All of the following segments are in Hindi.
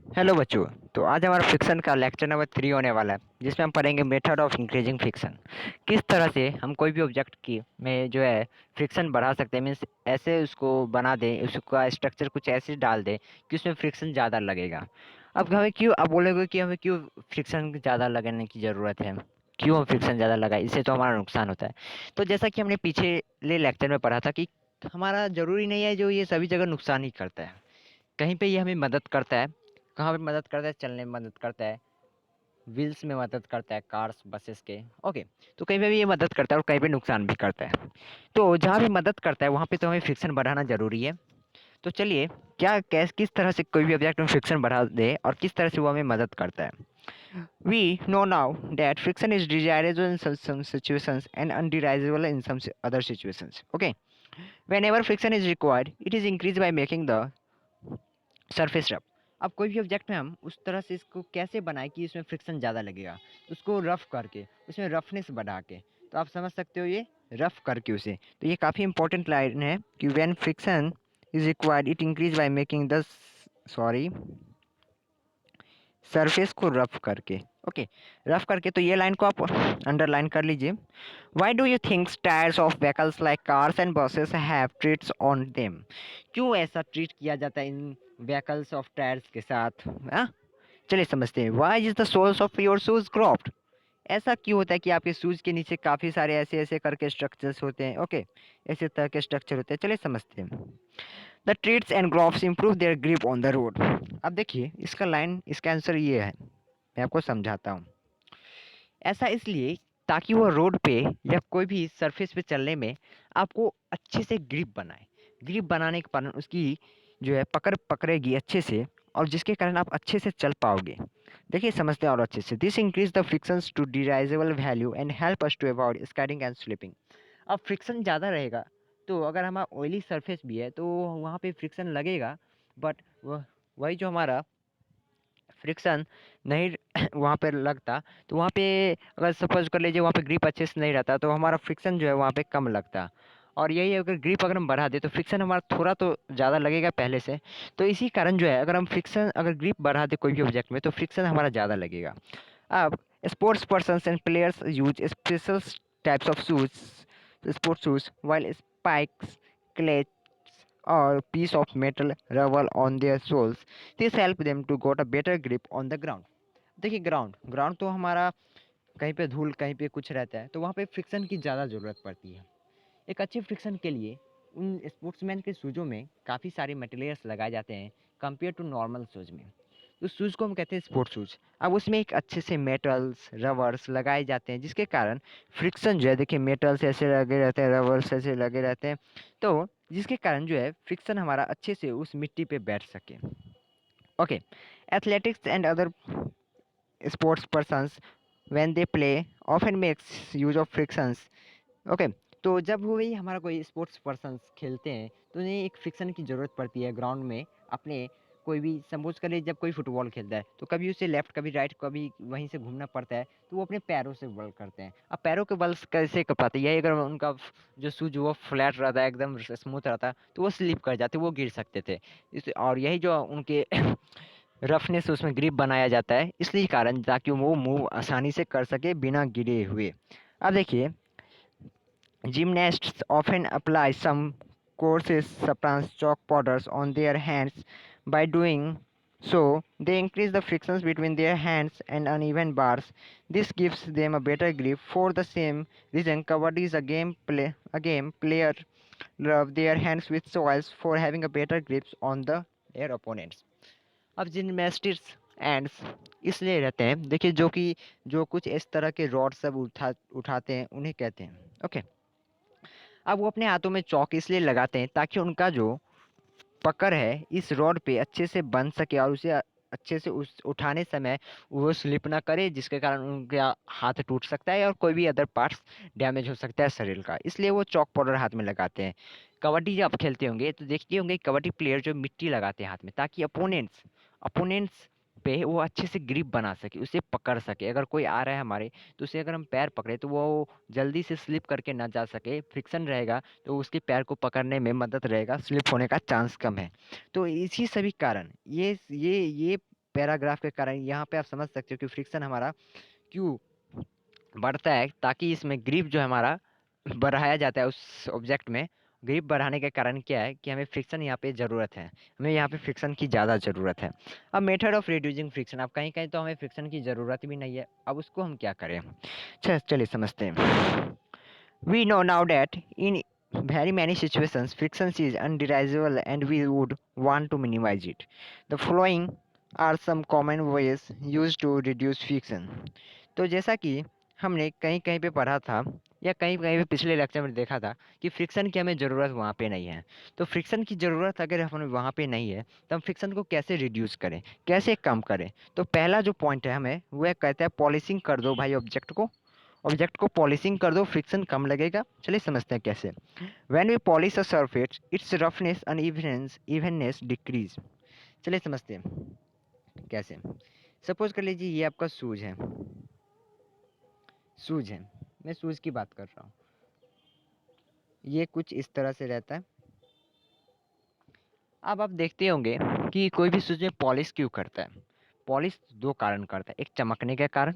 हेलो बच्चों। तो आज हमारा फिक्शन का लेक्चर नंबर 3 होने वाला है, जिसमें हम पढ़ेंगे मेथड ऑफ इंक्रीजिंग फिक्शन। किस तरह से हम कोई भी ऑब्जेक्ट की में जो है फ्रिक्शन बढ़ा सकते हैं, मीन्स ऐसे उसको बना दें, उसका स्ट्रक्चर कुछ ऐसे डाल दें कि उसमें फ्रिक्शन ज़्यादा लगेगा। अब हमें क्यों, अब बोलेंगे कि हमें क्यों फ्रिक्शन ज़्यादा लगाने की ज़रूरत है, क्यों हम फ्रिक्शन ज़्यादा लगाए, इससे तो हमारा नुकसान होता है। तो जैसा कि हमने पिछले लेक्चर में पढ़ा था कि हमारा ज़रूरी नहीं है जो ये सभी जगह नुकसान ही करता है, कहीं पे ये हमें मदद करता है। कहाँ पे मदद करता है? चलने में मदद करता है, व्हील्स में मदद करता है, कार्स बसेस के। ओके, तो कहीं पे भी ये मदद करता है और कहीं पे नुकसान भी करता है। तो जहाँ भी मदद करता है वहाँ पे तो हमें फ्रिक्शन बढ़ाना ज़रूरी है। तो चलिए, क्या कैस किस तरह से कोई भी ऑब्जेक्ट में फ्रिक्शन बढ़ा दे और किस तरह से वो हमें मदद करता है। We know now that friction is desirable in some situations and undesirable in some other situations. Okay, whenever friction is required, it is increased by making the surface rough. अब कोई भी ऑब्जेक्ट में हम उस तरह से इसको कैसे बनाएं कि इसमें फ्रिक्शन ज़्यादा लगेगा, उसको रफ करके, उसमें रफनेस बढ़ा के। तो आप समझ सकते हो ये रफ करके उसे। तो ये काफ़ी इंपॉर्टेंट लाइन है कि when friction is required it increase by making the sorry surface को रफ करके। ओके, रफ करके। तो ये लाइन को आप अंडरलाइन कर लीजिए। Why do you think tyres of vehicles like cars and buses have treats on them? क्यों ऐसा ट्रीट किया जाता है इन व्हीकल्स ऑफ टायर्स के साथ? हाँ, चलिए समझते हैं। Why is the soles of your shoes cropped? ऐसा क्यों होता है कि आपके शूज के नीचे काफ़ी सारे ऐसे ऐसे करके स्ट्रक्चर्स होते हैं। ओके, ऐसे तरह के स्ट्रक्चर होते हैं। चलिए समझते हैं। The treats and groves improve there grip on the road. अब देखिए इसका लाइन, इसका आंसर ये है, मैं आपको समझाता हूँ। ऐसा इसलिए ताकि वो रोड पे या कोई भी सरफेस पे चलने में आपको अच्छे से ग्रिप बनाए। ग्रिप बनाने के कारण उसकी जो है पकड़ पकड़ेगी अच्छे से, और जिसके कारण आप अच्छे से चल पाओगे। देखिए समझते हैं और अच्छे से। This increase the frictions to desirable value and help us to avoid skidding and slipping. अब फ्रिक्शन ज़्यादा रहेगा तो अगर हमारा ऑयली सरफेस भी है तो वहाँ पे फ्रिक्शन लगेगा, बट वह वही जो हमारा फ्रिक्शन नहीं वहाँ पे लगता, तो वहाँ पे अगर सपोज कर लीजिए वहाँ पे ग्रिप अच्छे से नहीं रहता तो हमारा फ्रिक्शन जो है वहाँ पे कम लगता। और यही अगर ग्रिप अगर हम बढ़ा दें तो फ्रिक्शन हमारा थोड़ा तो ज़्यादा लगेगा पहले से। तो इसी कारण जो है, अगर हम फ्रिक्शन अगर ग्रिप बढ़ा दें कोई भी ऑब्जेक्ट में तो फ्रिक्शन हमारा ज़्यादा लगेगा। अब sports person and players use special types of shoes, sports shoes, while spikes, clutch or piece of metal rubber on their soles. This help them to got a better grip on the ground. देखिए ग्राउंड ग्राउंड तो हमारा कहीं पे धूल कहीं पे कुछ रहता है तो वहाँ पे फ्रिक्शन की ज़्यादा ज़रूरत पड़ती है। एक अच्छे फ्रिक्शन के लिए उन स्पोर्ट्समैन के शूज़ों में काफ़ी सारे मटेरियल्स लगाए जाते हैं कंपेयर टू नॉर्मल शूज़ में। उस शूज़ को हम कहते हैं स्पोर्ट्स शूज़। अब उसमें एक अच्छे से मेटल्स रबर्स लगाए जाते हैं जिसके कारण फ्रिक्शन जो है, देखिए मेटल्स ऐसे लगे रहते हैं, रबर्स ऐसे लगे रहते हैं, तो जिसके कारण जो है फ्रिक्शन हमारा अच्छे से उस मिट्टी पे बैठ सके। Okay, athletics and other sports persons when they play often makes use of frictions. Okay, तो जब वही हमारा कोई स्पोर्ट्स पर्सन्स खेलते हैं तो उन्हें एक फ्रिक्शन की ज़रूरत पड़ती है ग्राउंड में अपने। कोई भी सपोज करिए जब कोई फुटबॉल खेलता है तो कभी उसे लेफ्ट कभी राइट कभी वहीं से घूमना पड़ता है, तो वो अपने पैरों से बल करते हैं। अब पैरों के बल कैसे कर पाते हैं? यही अगर उनका जो शूज वो फ्लैट रहता है, एकदम स्मूथ रहता है, तो वो स्लिप कर जाते, वो गिर सकते थे। और यही जो उनके रफनेस उसमें ग्रिप बनाया जाता है इसलिए कारण, ताकि वो मूव आसानी से कर सके बिना गिरे हुए। अब देखिए, gymnasts often apply some coarse substance chalk powders on their hands. By doing so, they increase the frictions between their hands and uneven bars. This gives them a better grip. For the same reason, kabaddi is a game player rub their hands with soils for having a better grips on their opponents. अब जिम्नास्टिक्स एंड्स इसलिए रहते हैं, देखिए जो कि जो कुछ इस तरह के रॉड सब उठाते हैं उन्हें कहते हैं। ओके, अब वो अपने हाथों में चौक इसलिए लगाते हैं ताकि उनका जो पकड़ है इस रॉड पे अच्छे से बन सके और उसे अच्छे से उस उठाने समय वो स्लिप ना करे, जिसके कारण उनका हाथ टूट सकता है और कोई भी अदर पार्ट्स डैमेज हो सकता है शरीर का। इसलिए वो चौक पाउडर हाथ में लगाते हैं। कबड्डी जब आप खेलते होंगे तो देखते होंगे कबड्डी प्लेयर जो मिट्टी लगाते हैं हाथ में ताकि अपोनेंट्स अपोनेंट्स पे वो अच्छे से ग्रिप बना सके, उसे पकड़ सके। अगर कोई आ रहा है हमारे तो उसे अगर हम पैर पकड़े तो वो जल्दी से स्लिप करके ना जा सके, फ्रिक्शन रहेगा तो उसके पैर को पकड़ने में मदद रहेगा, स्लिप होने का चांस कम है। तो इसी सभी कारण ये पैराग्राफ के कारण यहाँ पे आप समझ सकते हो कि फ्रिक्शन हमारा क्यों बढ़ता है, ताकि इसमें ग्रिप जो है हमारा बढ़ाया जाता है उस ऑब्जेक्ट में। ग्रिप बढ़ाने के कारण क्या है कि हमें फ्रिक्शन यहाँ पे ज़रूरत है, हमें यहाँ पे फ्रिक्शन की ज़्यादा ज़रूरत है। अब मेथड ऑफ रिड्यूसिंग फ्रिक्शन, अब कहीं कहीं तो हमें फ्रिक्शन की ज़रूरत भी नहीं है, अब उसको हम क्या करें, चलिए समझते हैं। We know now that in very many situations friction is undesirable and we would want to minimize it. The following are some common ways used to reduce friction. तो जैसा कि हमने कहीं कहीं पे पढ़ा था या कहीं कहीं पे पिछले लेक्चर में देखा था कि फ्रिक्शन की हमें ज़रूरत वहाँ पे नहीं है। तो फ्रिक्शन की ज़रूरत अगर हमें वहाँ पे नहीं है तो हम फ्रिक्शन को कैसे रिड्यूस करें, कैसे कम करें। तो पहला जो पॉइंट है हमें वह कहता है पॉलिशिंग कर दो भाई ऑब्जेक्ट को पॉलिशिंग कर दो, फ्रिक्शन कम लगेगा। चलिए समझते हैं कैसे। When we polish a surface its roughness and evenness decrease. चलिए समझते हैं कैसे। सपोज कर लीजिए ये आपका शूज है, मैं शूज की बात कर रहा हूँ। ये कुछ इस तरह से रहता है। अब आप देखते होंगे कि कोई भी शूज में पॉलिश क्यों करता है। पॉलिश दो कारण करता है, एक चमकने के कारण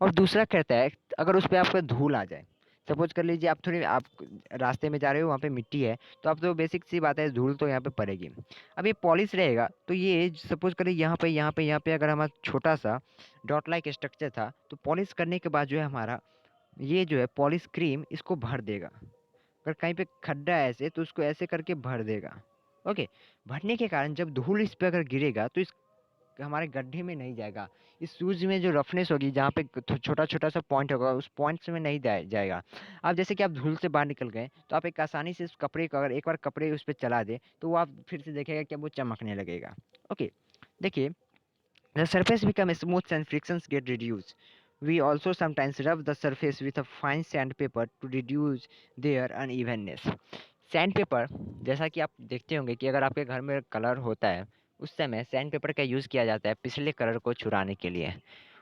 और दूसरा कहता है अगर उस पर आपका धूल आ जाए। सपोज कर लीजिए आप रास्ते में जा रहे हो, वहाँ पे मिट्टी है, तो आप तो बेसिक सी बात है धूल तो यहाँ पे पड़ेगी। अब ये पॉलिश रहेगा तो ये सपोज करिए यहाँ पे अगर हमारा छोटा सा डॉट लाइक स्ट्रक्चर था, तो पॉलिश करने के बाद जो है हमारा ये जो है पॉलिश क्रीम इसको भर देगा। अगर कहीं पे खड्डा है ऐसे तो उसको ऐसे करके भर देगा। ओके, भरने के कारण जब धूल इस पे अगर गिरेगा तो इस हमारे गड्ढे में नहीं जाएगा। इस शूज में जो रफनेस होगी जहाँ पे छोटा छोटा सा पॉइंट होगा उस पॉइंट से में नहीं जाएगा। अब जैसे कि आप धूल से बाहर निकल गए तो आप एक आसानी से उस कपड़े को अगर एक बार कपड़े उस पर चला दे तो वो आप फिर से देखेगा कि अब वो चमकने लगेगा। ओके, देखिए the surface becomes smooth and frictions get reduced. We also sometimes rub the surface with a fine sandpaper to reduce their unevenness. Sandpaper, जैसा कि आप देखते होंगे कि अगर आपके घर में कलर होता है उस समय सैंडपेपर का यूज़ किया जाता है पिछले कलर को छुड़ाने के लिए।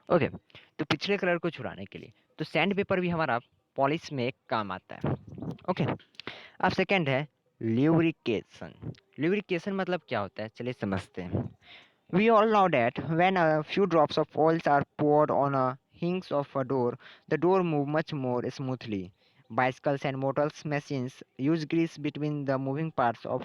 ओके, तो पिछले कलर को छुड़ाने के लिए तो सैंडपेपर भी हमारा पॉलिश में एक काम आता है। ओके, अब सेकंड है ल्यूब्रिकेशन। ल्यूब्रिकेशन मतलब क्या होता है, चलिए समझते हैं। We all know that when a few drops of oils are poured on a hinge of a door, the door moves much more smoothly. Bicycles and motors machines use grease between the moving parts of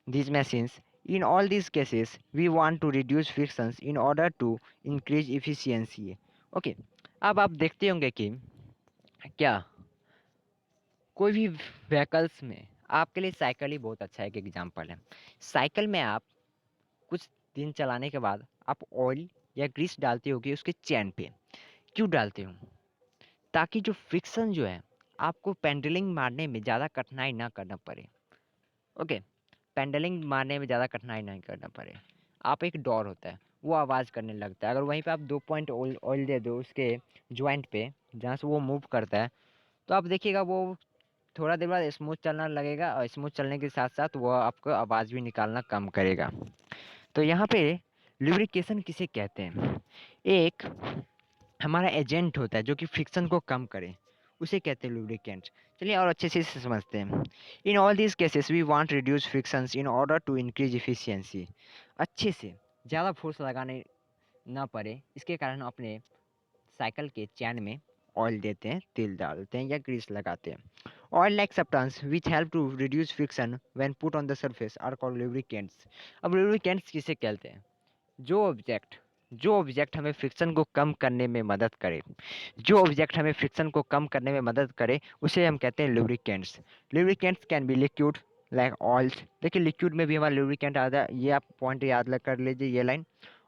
these machines. In all these cases, we want to reduce frictions in order to increase efficiency. Okay, अब आप देखते होंगे कि क्या कोई भी व्हीकल्स में आपके लिए साइकिल ही बहुत अच्छा एक एग्जांपल है। साइकिल में आप कुछ दिन चलाने के बाद आप ऑयल या ग्रीस डालते होगे उसके चैन पे। क्यों डालते हो, ताकि जो फ्रिक्शन जो है आपको पेंडलिंग मारने में ज़्यादा कठिनाई ना करना पड़े। ओके, पेंडलिंग मारने में ज़्यादा कठिनाई नहीं करना पड़े। आप एक डोर होता है वो आवाज़ करने लगता है, अगर वहीं पे आप 2 पॉइंट ऑयल दे दो उसके जॉइंट पे जहाँ से वो मूव करता है, तो आप देखिएगा वो थोड़ा देर बाद स्मूथ चलना लगेगा और स्मूथ चलने के साथ साथ वो आपको आवाज़ भी निकालना कम करेगा। तो यहाँ पे लुब्रिकेशन किसे कहते हैं, एक हमारा एजेंट होता है जो कि फ्रिक्शन को कम करे, उसे कहते हैं लुब्रिकेंट। चलिए और अच्छे से इसे समझते हैं। In all these cases we want reduce frictions in order to increase efficiency. अच्छे से ज़्यादा फोर्स लगाने ना पड़े, इसके कारण अपने साइकिल के चैन में ऑयल देते हैं, तेल डालते हैं या ग्रीस लगाते हैं। Oil like substance which help to reduce friction when put on the surface are called lubricants. अब लुब्रिकेंट्स किसे कहते हैं, जो ऑब्जेक्ट हमें फ्रिक्शन को कम करने में मदद करे, उसे हम कहते हैं lubricants. Lubricants can be liquid like oils. देखिए लिक्विड में भी हमारा लुब्रिकेंट आता है, ये आप पॉइंट याद कर लीजिए ये लाइन।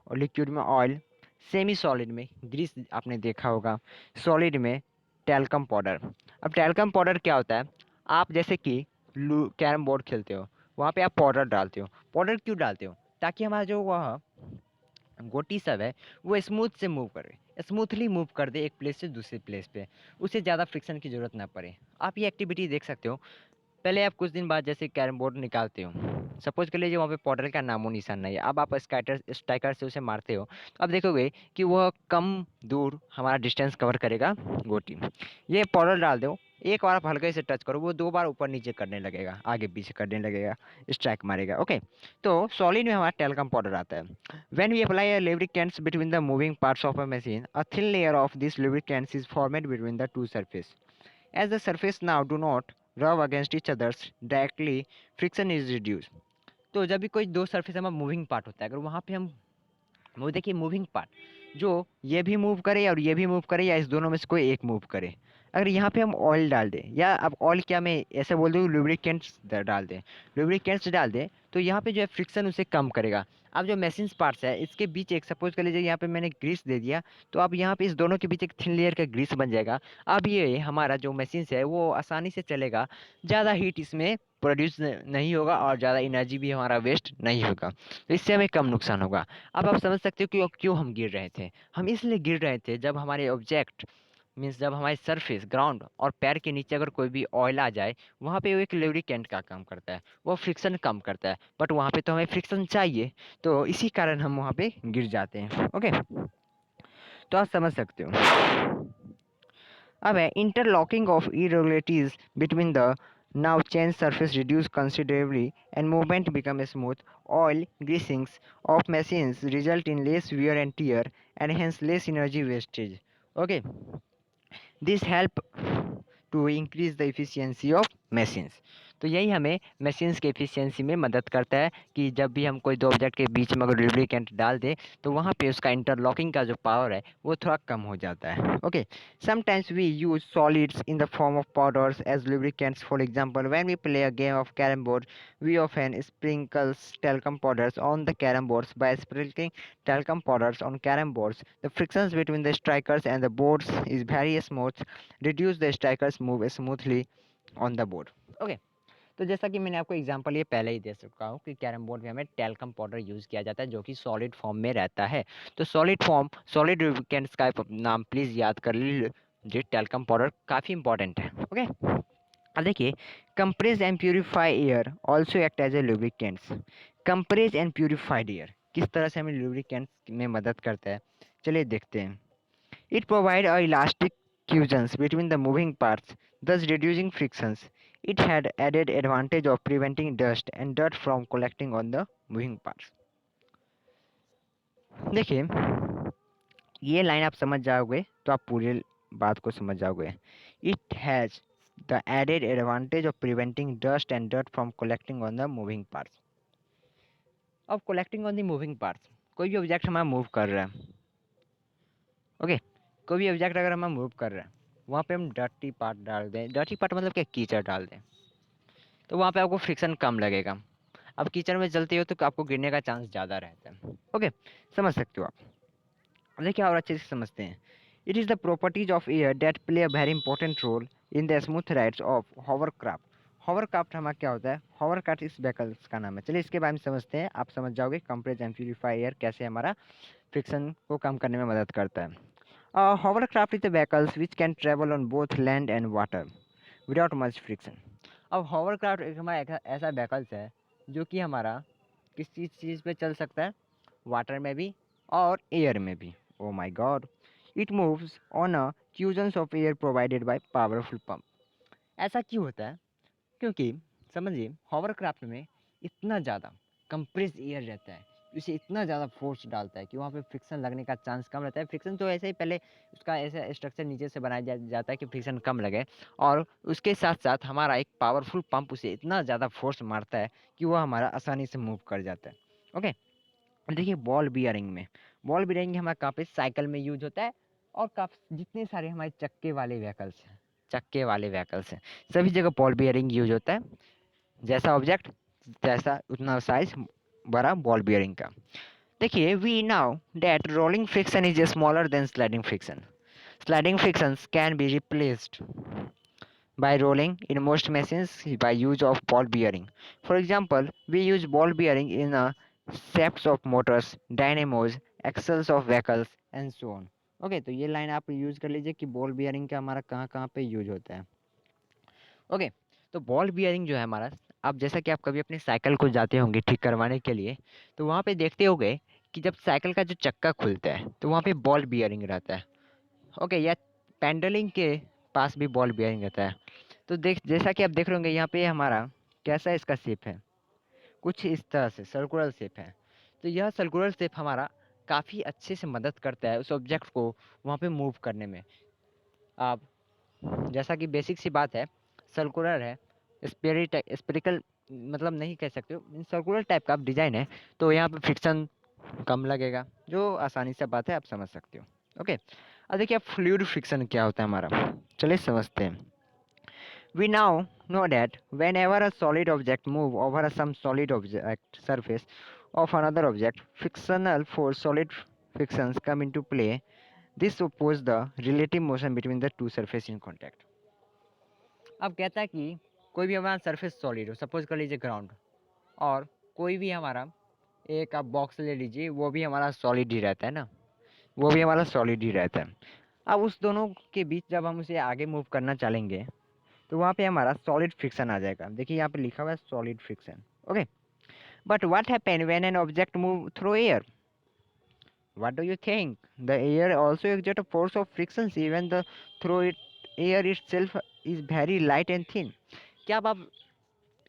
और लिक्विड में ऑयल, सेमी सॉलिड में ग्रीस आपने देखा होगा, सॉलिड में टैल्कम पाउडर। अब टैल्कम पाउडर क्या होता है, आप जैसे कि कैरम बोर्ड खेलते हो वहाँ पे आप पाउडर डालते हो। पाउडर क्यों डालते हो, ताकि हमारा जो वह गोटी सब है वो स्मूथ से मूव करे, स्मूथली मूव कर दे एक प्लेस से दूसरे प्लेस पे, उसे ज़्यादा फ्रिक्शन की ज़रूरत ना पड़े। आप ये एक्टिविटी देख सकते हो। पहले आप कुछ दिन बाद जैसे कैरम बोर्ड निकालते हो, सपोज कर लीजिए वहाँ पे पाउडर का नामो निशान नहीं है, अब आप स्ट्राइकर से उसे मारते हो तो आप देखोगे कि वह कम दूर हमारा डिस्टेंस कवर करेगा गोटी। ये पाउडर डाल दो, एक बार आप हल्के से टच करो, वो 2 बार ऊपर नीचे करने लगेगा, आगे पीछे करने लगेगा, स्ट्राइक मारेगा। ओके, तो सॉलिड में हमारा टेल्कम पाउडर आता है। When we apply a lubricants between the moving parts of a machine, a thin layer of this lubricants is formed between the two surfaces. As the surface now do not rub against each other directly, friction is reduced. तो जब भी कोई दो सरफेस में मूविंग पार्ट होता है, अगर वहाँ पे हम वो देखिए मूविंग पार्ट जो ये भी मूव करे और ये भी मूव करे, या इस दोनों में से कोई एक मूव करे, अगर यहाँ पे हम ऑयल डाल दें, या अब ऑयल क्या, मैं ऐसे बोल दूँ, लुब्रिकेंट्स डाल दें, लुब्रिकेंट्स डाल दें, तो यहाँ पे जो है फ्रिक्शन उसे कम करेगा। अब जो मशीन्स पार्ट्स है इसके बीच एक, सपोज कर लीजिए यहाँ पे मैंने ग्रीस दे दिया, तो अब यहाँ पे इस दोनों के बीच एक थिन लेयर का ग्रीस बन जाएगा। अब ये हमारा जो मशीन्स है वो आसानी से चलेगा, ज़्यादा हीट इसमें प्रोड्यूस नहीं होगा और ज़्यादा एनर्जी भी हमारा वेस्ट नहीं होगा, तो इससे हमें कम नुकसान होगा। अब आप समझ सकते हो कि क्यों हम गिर रहे थे। हम इसलिए गिर रहे थे, जब हमारे ऑब्जेक्ट मीन्स जब हमारे सरफेस ग्राउंड और पैर के नीचे अगर कोई भी ऑयल आ जाए, वहाँ पे वो एक लुब्रिकेंट का काम करता है, वो फ्रिक्शन कम करता है, बट वहाँ पे तो हमें फ्रिक्शन चाहिए, तो इसी कारण हम वहाँ पे गिर जाते हैं। ओके, तो आप समझ सकते हो। अब है interlocking of irregularities between the now changed surface reduce considerably and movement become smooth. Oil greasings of machines result in less wear and tear and hence less energy wastage. Okay, this help to increase the efficiency of machines. तो यही हमें मशीन्स के एफिशिएंसी में मदद करता है कि जब भी हम कोई दो ऑब्जेक्ट के बीच में अगर लुब्रिकेंट डाल दें, तो वहाँ पे उसका इंटरलॉकिंग का जो पावर है वो थोड़ा कम हो जाता है। Okay, sometimes we use solids in the form of powders as lubricants. For example, when we play a game of carrom board, we often sprinkles talcum powders on the carom boards. By sprinkling talcum powders on carom boards, the frictions between the strikers and the boards is very smooth, reduce the strikers move smoothly on the board. Okay, तो जैसा कि मैंने आपको एग्जांपल ये पहले ही दे चुका हूँ कि कैरम बोर्ड में हमें टेल्कम पाउडर यूज़ किया जाता है, जो कि सॉलिड फॉर्म में रहता है। तो सॉलिड लुब्रिकेंट्स का नाम प्लीज़ याद कर लीजिए, टेल्कम पाउडर काफ़ी इंपॉर्टेंट है। ओके, अब देखिए, compress and purify air also act as a lubricants. Compress and purified air किस तरह से हमें लुब्रिकेंट्स में मदद करता है, चलिए देखते हैं। It provides a elastic cushions between the moving parts, thus reducing frictions. It had added advantage of preventing dust and dirt from collecting on the moving parts. देखिए, ये लाइन आप समझ जाओगे तो आप पूरी बात को समझ जाओगे। It has the added advantage of preventing dust and dirt from collecting on the moving parts. अब collecting on the moving parts, कोई भी ऑब्जेक्ट हमारा मूव कर रहा है, ओके, कोई भी ऑब्जेक्ट अगर हम मूव कर रहे हैं, वहाँ पे हम डर्टी पार्ट डाल दें, डर्टी पार्ट मतलब क्या, कीचड़ डाल दें, तो वहाँ पे आपको फ्रिक्शन कम लगेगा। अब कीचड़ में चलते हो तो आपको गिरने का चांस ज़्यादा रहता है। ओके, समझ सकते हो आप। अब देखिए और अच्छे से समझते हैं। It is the properties of air that play a very important role in the smooth rides of hovercraft. Hovercraft हमारा क्या होता है, हॉवरक्राफ्ट इस व्हीकल्स का नाम है। चलिए इसके बारे में समझते हैं, आप समझ जाओगे कंप्रेस एंड प्यूरिफाई एयर कैसे हमारा फ्रिक्शन को कम करने में मदद करता है। Hovercraft is the vehicles which can travel on both land and water without much friction. अब hovercraft एक हमारा ऐसा व्हीकल्स है जो कि हमारा किस चीज़ पे चल सकता है, वाटर में भी और एयर में भी। Oh my god, it moves on a cushions of air provided by powerful pump. ऐसा क्यों होता है, क्योंकि समझिए हॉवरक्राफ्ट में इतना ज़्यादा कंप्रेस एयर रहता है, उसे इतना ज़्यादा फोर्स डालता है कि वहाँ पे फ्रिक्शन लगने का चांस कम रहता है। फ्रिक्शन तो ऐसे ही पहले उसका ऐसा स्ट्रक्चर नीचे से बनाया जाता है कि फ्रिक्शन कम लगे, और उसके साथ साथ हमारा एक पावरफुल पंप उसे इतना ज़्यादा फोर्स मारता है कि वह हमारा आसानी से मूव कर जाता है। ओके, देखिए बॉल बियरिंग हमारा कहाँ पे, साइकिल में यूज होता है, और काफ़ी जितने सारे हमारे चक्के वाले व्हीकल्स हैं सभी जगह बॉल बियरिंग यूज होता है। जैसा ऑब्जेक्ट जैसा उतना साइज बड़ा बॉल बियरिंग का। देखिए, we now that rolling friction is smaller than sliding friction. Sliding frictions can be replaced by rolling in most machines by use of ball bearing. For example, we use ball bearing in a shafts of motors, dynamos, axles of vehicles and so on. Okay, तो ये लाइन आप यूज कर लीजिए कि बॉल बियरिंग का हमारा कहाँ कहाँ पे यूज होता है। ओके, तो बॉल बियरिंग जो है हमारा, अब जैसा कि आप कभी अपनी साइकिल को जाते होंगे ठीक करवाने के लिए, तो वहाँ पे देखते होंगे कि जब साइकिल का जो चक्का खुलता है तो वहाँ पे बॉल बियरिंग रहता है। ओके, या पेंडलिंग के पास भी बॉल बियरिंग रहता है। तो जैसा कि आप देख रहे होंगे यहाँ पे हमारा कैसा इसका शेप है, कुछ इस तरह से सर्कुलर शेप है। तो यह सर्कुलर शेप हमारा काफ़ी अच्छे से मदद करता है उस ऑब्जेक्ट को वहाँ पे मूव करने में। आप जैसा कि बेसिक सी बात है, सर्कुलर है, स्पेरिकल मतलब नहीं कह सकते हो, सर्कुलर टाइप का डिज़ाइन है, तो यहाँ पे फ्रिक्शन कम लगेगा, जो आसानी से बात है, आप समझ सकते हो। ओके, अब देखिए फ्लूइड फ्रिक्शन क्या होता है हमारा, चलिए समझते हैं। We now know that whenever a solid object moves over some solid object surface of another object, frictional force solid frictions come into play. This opposes the relative motion between the two surfaces in contact. अब कहता है कि कोई भी हमारा सरफेस सॉलिड हो, सपोज कर लीजिए ग्राउंड, और कोई भी हमारा एक आप बॉक्स ले लीजिए, वो भी हमारा सॉलिड ही रहता है ना, वो भी हमारा सॉलिड ही रहता है। अब उस दोनों के बीच जब हम उसे आगे मूव करना चाहेंगे तो वहाँ पे हमारा सॉलिड फ्रिक्शन आ जाएगा। देखिए यहाँ पे लिखा हुआ है solid friction. Okay, but what happen when an object move through air? What do you think? The air also exert a force of friction even the through it air itself is very light and thin. क्या आप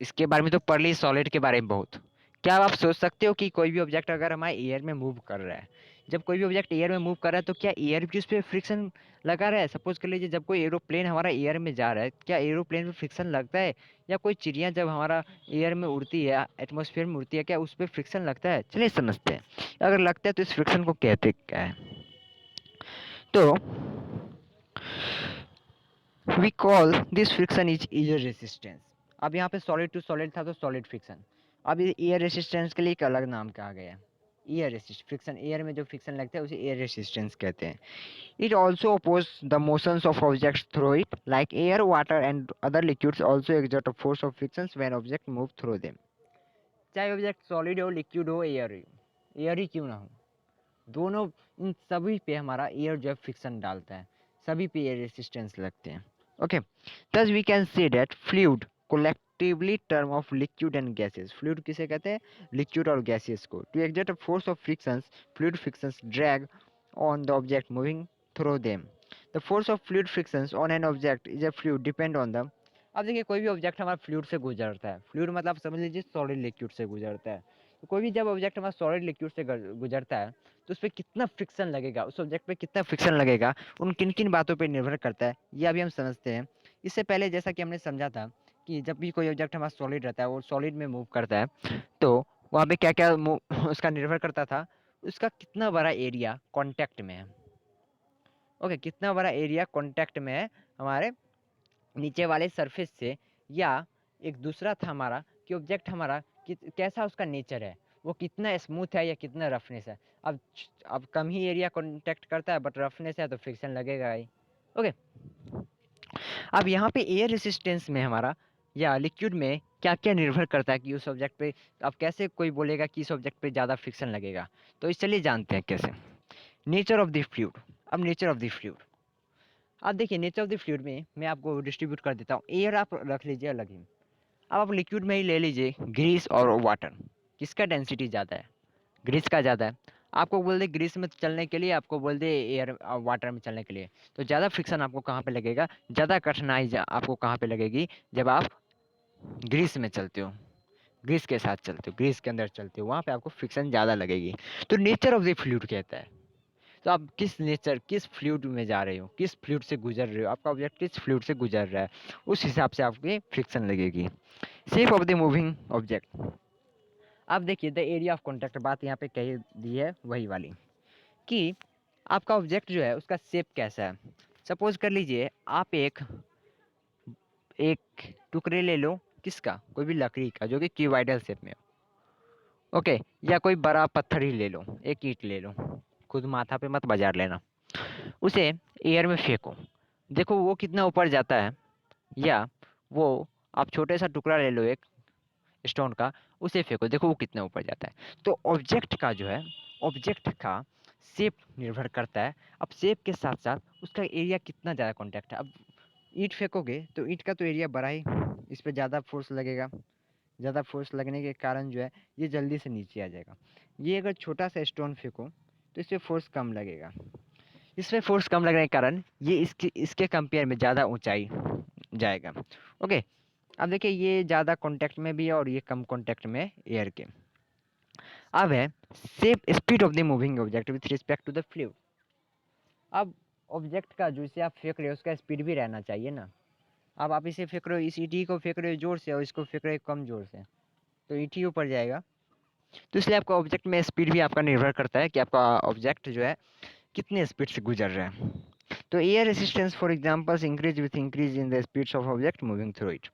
इसके बारे में तो पढ़ ली सॉलिड के बारे में बहुत। क्या आप सोच सकते हो कि कोई भी ऑब्जेक्ट अगर हमारे एयर में मूव कर रहा है, जब कोई भी ऑब्जेक्ट एयर में मूव कर रहा है तो क्या एयर भी उस पर फ्रिक्शन लगा रहा है? सपोज कर लीजिए जब कोई एरोप्लेन हमारा एयर में जा रहा है, क्या एरोप्लेन में फ्रिक्शन लगता है? या कोई चिड़िया जब हमारा एयर में उड़ती है, एटमोसफेयर में उड़ती है, क्या उस पर फ्रिक्शन लगता है? चलिए समझते हैं। अगर लगता है तो इस फ्रिक्शन को कहते क्या है? तो we call this friction is air resistance. अब यहाँ पे सॉलिड टू सॉलिड था तो सॉलिड फ्रिक्शन, अब ये एयर रेसिस्टेंस के लिए एक अलग नाम कहा गया है, एयर रेसिस्ट फ्रिक्शन। एयर में जो फ्रिक्शन लगता है उसे एयर रेसिस्टेंस कहते हैं। It also oppose the motions of objects through it, like air, water and other liquids also exert a force of friction when object move through them. चाहे ऑब्जेक्ट सॉलिड हो, लिक्विड हो, एयर ही क्यों ना हो, दोनों इन सभी पे हमारा एयर जो है फ्रिक्शन डालता है, सभी पे एयर रेसिस्टेंस लगते हैं। Okay, thus we can say that fluid collectively term of liquid and gases। fluid किसे कहते हैं? liquid और gases को। to exert a force of frictions, fluid frictions drag on the object moving through them। the force of fluid frictions on an object is a fluid depend on the। अब देखिए कोई भी ऑब्जेक्ट हमारा फ्लूइड से गुजरता है, फ्लूइड मतलब समझ लीजिए सॉलिड लिक्विड से गुजरता है, तो कोई भी जब ऑब्जेक्ट हमारा सॉलिड लिक्विड से गुजरता है तो उस पर कितना फ्रिक्शन लगेगा, उस ऑब्जेक्ट पे कितना फ्रिक्शन लगेगा, उन किन किन बातों पे निर्भर करता है, ये अभी हम समझते हैं। इससे पहले जैसा कि हमने समझा था कि जब भी कोई ऑब्जेक्ट हमारा सॉलिड रहता है, वो सॉलिड में मूव करता है, तो वहाँ पे क्या क्या उसका निर्भर करता था, उसका कितना बड़ा एरिया कॉन्टैक्ट में है। ओके, कितना बड़ा एरिया कॉन्टैक्ट में है हमारे नीचे वाले सरफेस से, या एक दूसरा था हमारा कि ऑब्जेक्ट हमारा कैसा उसका नेचर है, वो कितना स्मूथ है या कितना रफनेस है। अब कम ही एरिया कॉन्टैक्ट करता है बट रफनेस है तो फ्रिक्शन लगेगा ही। ओके, अब यहाँ पे एयर रेसिस्टेंस में हमारा या लिक्विड में क्या क्या निर्भर करता है कि उस ऑब्जेक्ट पे, अब कैसे कोई बोलेगा कि इस ऑब्जेक्ट पे ज़्यादा फ्रिक्शन लगेगा, तो इस चलिए जानते हैं कैसे। Nature of the fluid. अब नेचर ऑफ द फ्लूइड, अब देखिए नेचर ऑफ द फ्लूइड में मैं आपको डिस्ट्रीब्यूट कर देता हूँ। एयर आप रख लीजिए अलग ही, अब आप लिक्विड में ही ले लीजिए ग्रीस और वाटर, किसका डेंसिटी ज़्यादा है? ग्रीस का ज़्यादा है। आपको बोल दे ग्रीस में चलने के लिए, आपको बोल दे एयर वाटर में चलने के लिए, तो ज़्यादा फ्रिक्शन आपको कहाँ पे लगेगा, ज़्यादा कठिनाई आपको कहाँ पे लगेगी? जब आप ग्रीस में चलते हो, ग्रीस के साथ चलते हो, ग्रीस के अंदर चलते हो, वहाँ पे आपको फ्रिक्शन ज़्यादा लगेगी। तो नेचर ऑफ द फ्लूइड कहता है, तो आप किस नेचर, किस फ्लूइड में जा रहे हो, किस फ्लूइड से गुजर रहे हो, आपका ऑब्जेक्ट किस फ्लूइड से गुजर रहा है, उस हिसाब से आपकी फ्रिक्शन लगेगी। Shape of the moving object. अब देखिए द एरिया ऑफ कॉन्टैक्ट, बात यहाँ पे कही दी है वही वाली, कि आपका ऑब्जेक्ट जो है उसका शेप कैसा है। सपोज कर लीजिए आप एक एक टुकड़े ले लो, किसका? कोई भी लकड़ी का जो कि क्यूबाइडल शेप में हो। ओके, या कोई बड़ा पत्थर ही ले लो, एक ईंट ले लो, खुद माथा पे मत बाजार लेना, उसे एयर में फेंको, देखो वो कितना ऊपर जाता है। या वो आप छोटे सा टुकड़ा ले लो एक स्टोन का, उसे फेंको, देखो वो कितना ऊपर जाता है। तो ऑब्जेक्ट का जो है, ऑब्जेक्ट का शेप निर्भर करता है। अब शेप के साथ साथ उसका एरिया कितना ज़्यादा कॉन्टैक्ट है। अब ईंट फेंकोगे तो ईंट का तो एरिया बड़ा ही, इस पर ज़्यादा फोर्स लगेगा, ज़्यादा फोर्स लगने के कारण जो है ये जल्दी से नीचे आ जाएगा। ये अगर छोटा सा स्टोन फेंको तो इस पर फोर्स कम लगेगा, इसमें फोर्स कम लगने के कारण ये इसके इसके कंपेयर में ज़्यादा ऊंचाई जाएगा। ओके, अब देखिए ये ज़्यादा कॉन्टैक्ट में भी है और ये कम कॉन्टैक्ट में है एयर के। अब है same speed of the moving object with respect to the fluid. अब ऑब्जेक्ट का जो इसे आप फेंक रहे हो उसका स्पीड भी रहना चाहिए ना। अब आप इसे फेंक रहे हो, इस ईंट को फेंक रहे हो जोर से और इसको फेंक रहे हो कम जोर से, तो ईंट ही ऊपर जाएगा। तो इसलिए आपका ऑब्जेक्ट में स्पीड भी आपका निर्भर करता है कि आपका ऑब्जेक्ट जो है कितने स्पीड से गुजर रहा है। तो air resistance for examples increase with increase in the speeds of object moving through it.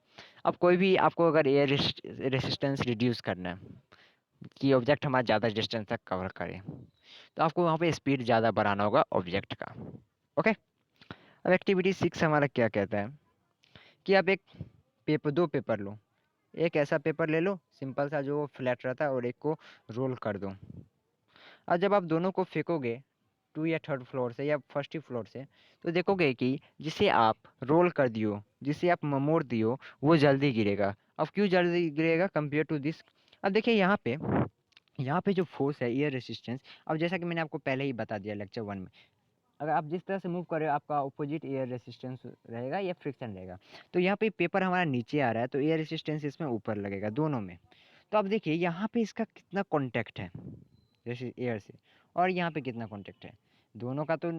अब कोई भी आपको अगर एयर रेसिस्टेंस रिड्यूस करना है कि ऑब्जेक्ट हमारा ज़्यादा डिस्टेंस तक कवर करे, तो आपको वहाँ पे स्पीड ज़्यादा बढ़ाना होगा ऑब्जेक्ट का। ओके, अब एक्टिविटी 6 हमारा क्या कहता है कि आप एक पेपर, दो पेपर लो, एक ऐसा पेपर ले लो सिंपल सा जो फ्लैट रहता है और एक को रोल कर दो। और जब आप दोनों को फेंकोगे टू या थर्ड फ्लोर से या फर्स्ट ही फ्लोर से, तो देखोगे कि जिसे आप रोल कर दियो, जिसे आप मोड़ दियो, वो जल्दी गिरेगा। अब क्यों जल्दी गिरेगा कंपेयर टू दिस? अब देखिए यहाँ पे जो फोर्स है एयर रेसिस्टेंस, अब जैसा कि मैंने आपको पहले ही बता दिया लेक्चर 1 में, अगर आप जिस तरह से मूव कर रहे हो आपका अपोजिट एयर रेसिस्टेंस रहेगा या फ्रिक्शन रहेगा। तो यहाँ पे पेपर हमारा नीचे आ रहा है तो एयर रेसिस्टेंस इसमें ऊपर लगेगा दोनों में। तो अब देखिए यहाँ पे इसका कितना कॉन्टैक्ट है जैसे एयर से, और यहाँ पे कितना कॉन्टैक्ट है। दोनों का तो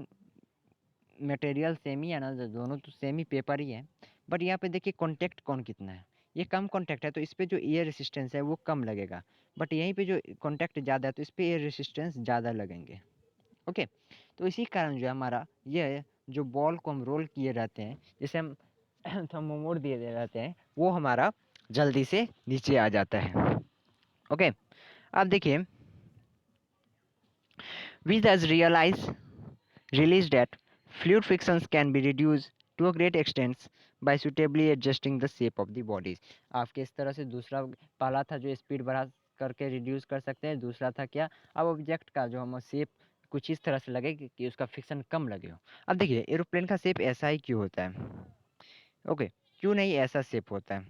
मटेरियल सेम ही है ना, दोनों तो सेम ही पेपर ही है। बट यहाँ पे देखिए कॉन्टैक्ट कौन कितना है, ये कम कॉन्टैक्ट है तो इस पर जो एयर रेसिस्टेंस है वो कम लगेगा। बट यहीं पे जो कॉन्टैक्ट ज़्यादा है तो इस पर एयर रेसिस्टेंस ज़्यादा लगेंगे। ओके, तो इसी कारण जो है हमारा ये जो बॉल को हम रोल किए रहते हैं, जैसे हम हम मोड़ दिए रहते हैं, वो हमारा जल्दी से नीचे आ जाता है। ओके, अब देखिए we thus release that fluid frictions can be reduced to a great extent by suitably adjusting the shape of the bodies। आपके इस तरह से दूसरा, पहला था जो स्पीड बढ़ा करके रिड्यूस कर सकते हैं, दूसरा था क्या, अब ऑब्जेक्ट का जो हम शेप कुछ इस तरह से लगे कि उसका फ्रिक्शन कम लगे हो। अब देखिए एरोप्लेन का शेप ऐसा ही क्यों होता है? ओके, क्यों नहीं ऐसा शेप होता है?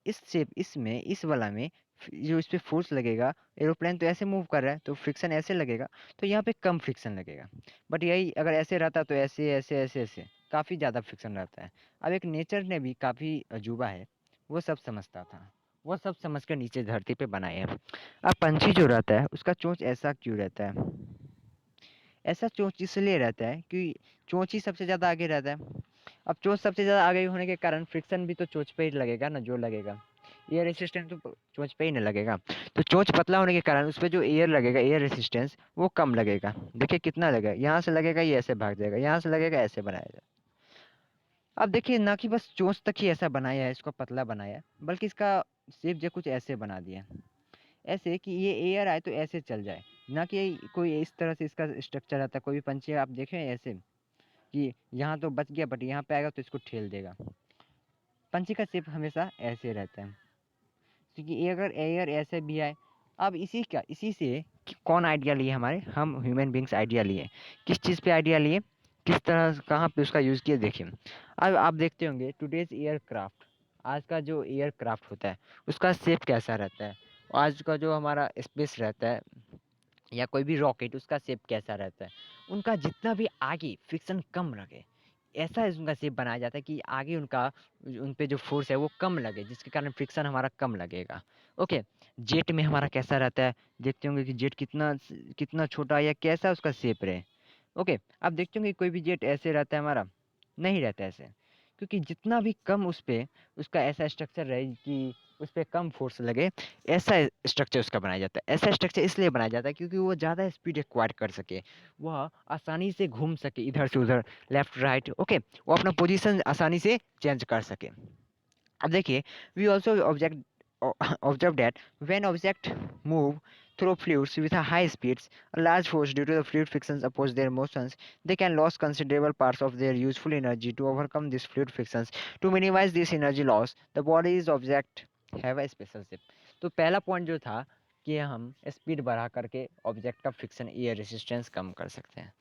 इस शेप, इसमें इस वाला में जो इस पे फोर्स लगेगा, एरोप्लेन तो ऐसे मूव कर रहा है तो फ्रिक्शन ऐसे लगेगा, तो यहाँ पे कम फ्रिक्शन लगेगा। बट यही अगर ऐसे रहता तो ऐसे ऐसे ऐसे ऐसे काफ़ी ज़्यादा फ्रिक्शन रहता है। अब एक नेचर ने भी काफ़ी अजूबा है, वो सब समझता था, वो सब समझ कर नीचे धरती पे बनाए हैं। अब पंछी जो रहता है उसका चोंच ऐसा क्यों रहता है? ऐसा चोंच इसलिए रहता है कि चोंच ही सबसे ज़्यादा आगे रहता है। अब चोंच सबसे ज़्यादा आगे होने के कारण फ्रिक्शन भी तो चोंच पे ही लगेगा ना, जो लगेगा एयर रेसिस्टेंस तो चोंच पे ही ना लगेगा। तो चोंच पतला होने के कारण उस पर जो एयर लगेगा, एयर रेसिस्टेंस वो कम लगेगा। देखिए कितना लगेगा, यहाँ से लगेगा ये ऐसे भाग जाएगा, यहाँ से लगेगा ऐसे बनाया जाएगा। अब देखिए ना कि बस चोंच तक ही ऐसा बनाया है, इसको पतला बनाया है, बल्कि इसका शेप जो कुछ ऐसे बना दिया है, ऐसे कि ये एयर आए तो ऐसे चल जाए, ना कि कोई इस तरह से इसका स्ट्रक्चर रहता है। कोई भी पंछी आप देखें ऐसे कि यहाँ तो बच गया बट यहाँ पे आएगा तो इसको ठेल देगा। पंछी का शेप हमेशा ऐसे रहता है, क्योंकि ये अगर एयर ऐसे भी आए। अब इसी से कौन आइडिया लिए, हमारे हम ह्यूमन बींग्स आइडिया लिए। किस चीज़ पे आइडिया लिए, किस तरह कहाँ पे उसका यूज़ किया, देखिए। अब आप देखते होंगे टुडेज एयरक्राफ्ट, आज का जो एयरक्राफ्ट होता है उसका शेप कैसा रहता है, आज का जो हमारा स्पेस रहता है या कोई भी रॉकेट उसका शेप कैसा रहता है। उनका जितना भी आगे फ्रिक्शन कम लगे, ऐसा उनका शेप बनाया जाता है कि आगे उनका, उन पे जो फोर्स है वो कम लगे, जिसके कारण फ्रिक्शन हमारा कम लगेगा। ओके, जेट में हमारा कैसा रहता है, देखते होंगे कि जेट कितना कितना छोटा या कैसा उसका शेप रहे। ओके, आप देखते होंगे कोई भी जेट ऐसे रहता है हमारा, नहीं रहता ऐसे, क्योंकि जितना भी कम उस पे उसका ऐसा स्ट्रक्चर रहे कि उस पर कम फोर्स लगे, ऐसा स्ट्रक्चर उसका बनाया जाता है। ऐसा स्ट्रक्चर इसलिए बनाया जाता है क्योंकि वो ज़्यादा स्पीड एक्वायर कर सके, वह आसानी से घूम सके इधर से उधर, लेफ्ट राइट। ओके, वो अपना पोजीशन आसानी से चेंज कर सके। अब देखिए we also observe that when objects move through fluids with a high speeds, a large force due to the fluid frictions oppose their motions, they can lose considerable parts of their useful energy to overcome these fluid frictions. To minimize this energy loss, the body's object have a special shape. तो पहला पॉइंट जो था कि हम स्पीड बढ़ा करके ऑब्जेक्ट का फ्रिक्शन, एयर रेसिस्टेंस कम कर सकते हैं।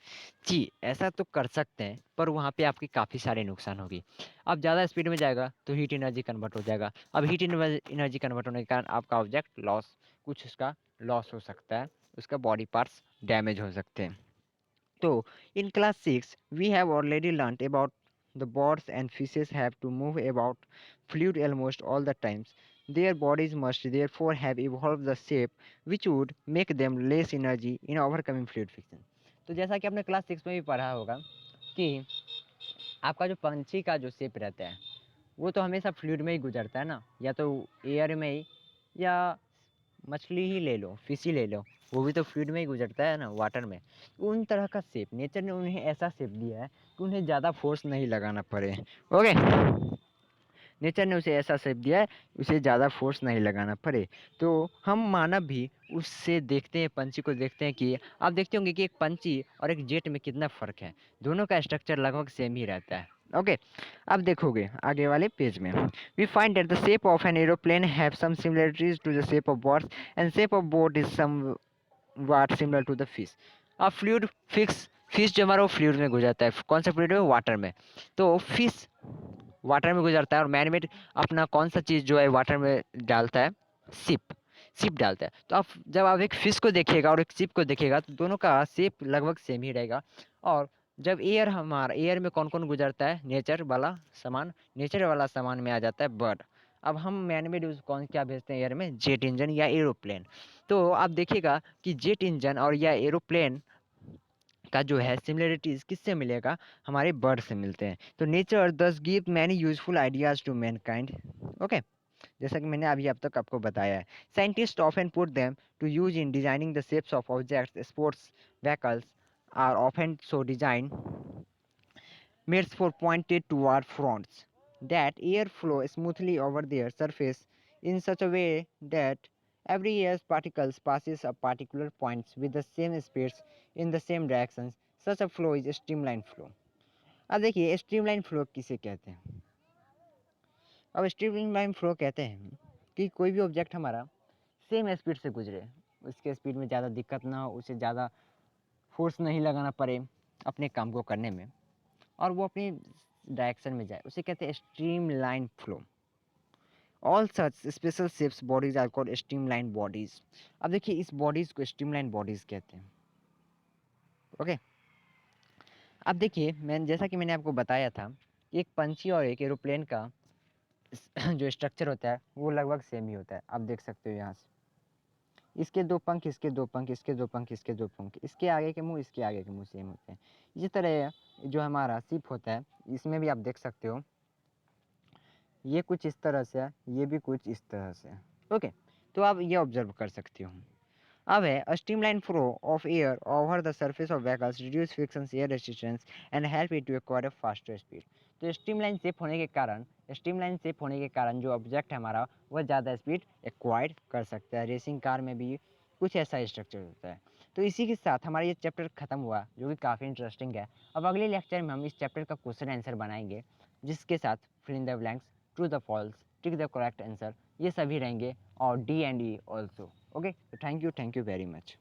जी, ऐसा तो कर सकते हैं पर वहाँ पे आपकी काफ़ी सारे नुकसान होगी। अब ज़्यादा स्पीड में जाएगा तो हीट एनर्जी कन्वर्ट हो जाएगा। अब हीट एनर्जी कन्वर्ट होने के कारण आपका ऑब्जेक्ट लॉस, कुछ उसका लॉस हो सकता है, उसका बॉडी पार्ट्स डैमेज हो सकते हैं। तो in class 6 we have already learned about the birds and fishes have to move about fluid almost all the times. Their bodies must therefore have evolved the shape which would make them less energy in overcoming fluid friction. तो जैसा कि आपने क्लास 6 में भी पढ़ा होगा कि आपका जो पंछी का जो शेप रहता है वो तो हमेशा फ्लूइड में ही गुजरता है ना, या तो एयर में ही, या मछली ही ले लो, फिश ही ले लो, वो भी तो फ्लूइड में ही गुजरता है ना, वाटर में। उन तरह का शेप नेचर ने उन्हें ऐसा शेप दिया है कि उन्हें ज़्यादा फोर्स नहीं लगाना पड़े। ओके, नेचर ने उसे ऐसा शेप दिया है उसे ज़्यादा फोर्स नहीं लगाना पड़े। तो हम मानव भी उससे देखते हैं, पंछी को देखते हैं कि आप देखते होंगे कि एक पंछी और एक जेट में कितना फ़र्क है, दोनों का स्ट्रक्चर लगभग सेम ही रहता है। ओके, अब देखोगे आगे वाले पेज में, we find that the shape of an aeroplane have some similarities to the shape of birds and shape of boat is some what similar to the fish. अब फ्लूइड फिश जो हमारा वो फ्लूइड में गुजरता है, कौन सा फ्लूइड में, वाटर में। तो फिश वाटर में गुजरता है और मैनमेड अपना कौन सा चीज़ जो है वाटर में डालता है, सिप सिप डालता है। तो आप जब आप एक फिश को देखिएगा और एक सिप को देखिएगा तो दोनों का शेप लगभग सेम ही रहेगा। और जब एयर में कौन कौन गुजरता है, नेचर वाला सामान में आ जाता है बर्ड। अब हम मैनमेड कौन क्या भेजते हैं एयर में, जेट इंजन या एरोप्लेन। तो आप देखिएगा कि जेट इंजन और या एरोप्लेन का जो है सिमिलरिटीज किससे मिलेगा, हमारे बर्ड से मिलते हैं। तो nature does give many useful ideas to mankind. Okay, जैसा कि मैंने अभी अब तक आपको बताया है, scientist often put them to use in designing the shapes of objects, sports vehicles are often so design made for pointed toward fronts that air flow smoothly over their surface in such a way that every air particles passes a particular points with the same speeds in the same directions. Such a flow is streamline flow. अब देखिए स्ट्रीमलाइन फ्लो किसे कहते हैं। अब स्ट्रीमलाइन फ्लो कहते हैं कि कोई भी ऑब्जेक्ट हमारा सेम स्पीड से गुजरे, उसके स्पीड में ज़्यादा दिक्कत ना हो, उसे ज़्यादा फोर्स नहीं लगाना पड़े अपने काम को करने में, और वो अपनी डायरेक्शन में जाए, उसे कहते हैं streamline flow. All such special shapes bodies are called streamline bodies. अब देखिए इस बॉडीज को स्ट्रीमलाइन बॉडीज कहते हैं। ओके, अब देखिए जैसा कि मैंने आपको बताया था कि एक पंछी और एक एरोप्लेन का जो स्ट्रक्चर होता है वो लगभग सेम ही होता है। आप देख सकते हो यहाँ से, इसके दो पंख, इसके दो पंख, इसके दो पंख, इसके दो पंख, इसके आगे के मुंह, इसके आगे के मुंह सेम होते हैं। इसी तरह जो हमारा सिप होता है इसमें भी आप देख सकते हो, ये कुछ इस तरह से है, ये भी कुछ इस तरह से है। ओके, तो आप ये ऑब्जर्व कर सकते हो। अब है a streamlined flow of air over the surface of vehicles reduce friction, air resistance and help it to acquire a faster speed। तो स्ट्रीमलाइन शेप होने के कारण जो ऑब्जेक्ट है हमारा वह ज़्यादा स्पीड एक्वायर्ड कर सकता है। रेसिंग कार में भी कुछ ऐसा स्ट्रक्चर होता है। तो इसी के साथ हमारा ये चैप्टर खत्म हुआ, जो कि काफ़ी इंटरेस्टिंग है। अब अगले लेक्चर में हम इस चैप्टर का क्वेश्चन आंसर बनाएंगे, जिसके साथ fill in the blanks, true the false, tick the correct answer, ये सभी रहेंगे, और D and E also. Okay, thank you very much.